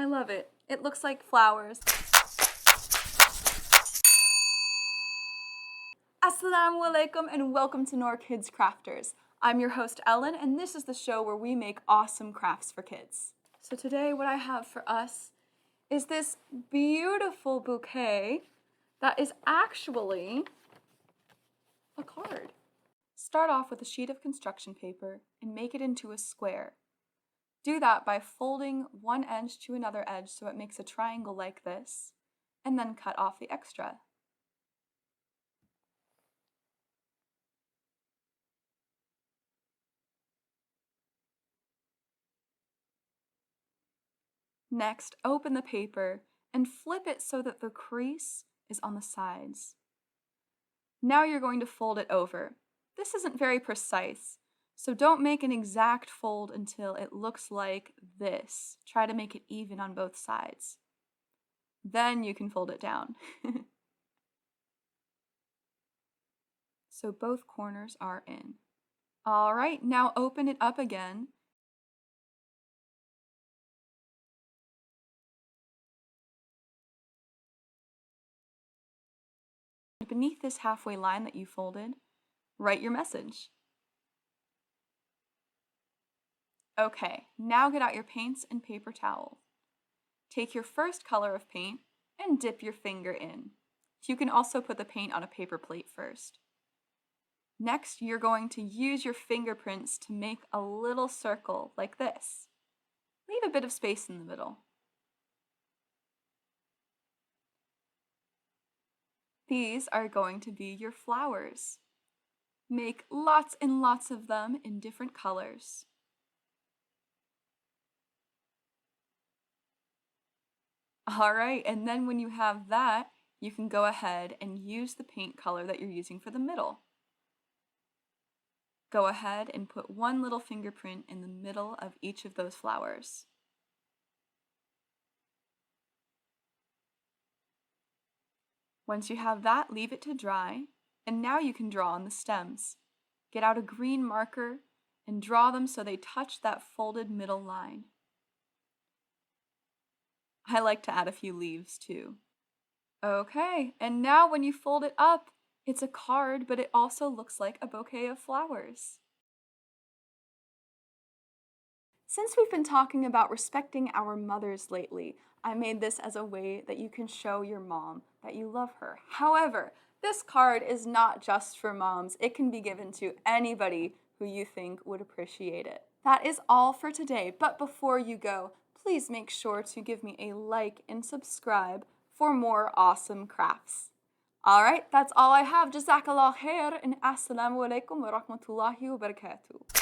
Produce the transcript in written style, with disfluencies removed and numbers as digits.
love it. It looks like flowers. Assalamu alaikum and welcome to Noor Kids Crafters. I'm your host Ellen and this is the show where we make awesome crafts for kids. So today what I have for us is this beautiful bouquet that is actually a card. Start off with a sheet of construction paper and make it into a square. Do that by folding one edge to another edge so it makes a triangle like this, and then cut off the extra. Next, open the paper and flip it so that the crease is on the sides. Now you're going to fold it over. This isn't very precise, so don't make an exact fold until it looks like this. Try to make it even on both sides. Then you can fold it down. So both corners are in. All right, now open it up again. Beneath this halfway line that you folded, write your message. Okay, now get out your paints and paper towel. Take your first color of paint and dip your finger in. You can also put the paint on a paper plate first. Next, you're going to use your fingerprints to make a little circle like this. Leave a bit of space in the middle. These are going to be your flowers. Make lots and lots of them in different colors. All right, and then when you have that, you can go ahead and use the paint color that you're using for the middle. Go ahead and put one little fingerprint in the middle of each of those flowers. Once you have that, leave it to dry, and now you can draw on the stems. Get out a green marker and draw them so they touch that folded middle line. I like to add a few leaves too. Okay, and now when you fold it up, it's a card, but it also looks like a bouquet of flowers. Since we've been talking about respecting our mothers lately, I made this as a way that you can show your mom that you love her. However, this card is not just for moms. It can be given to anybody who you think would appreciate it. That is all for today, but before you go, please make sure to give me a like and subscribe for more awesome crafts. Alright, that's all I have. Jazakallah khair and assalamu alaikum wa rahmatullahi wa barakatuh.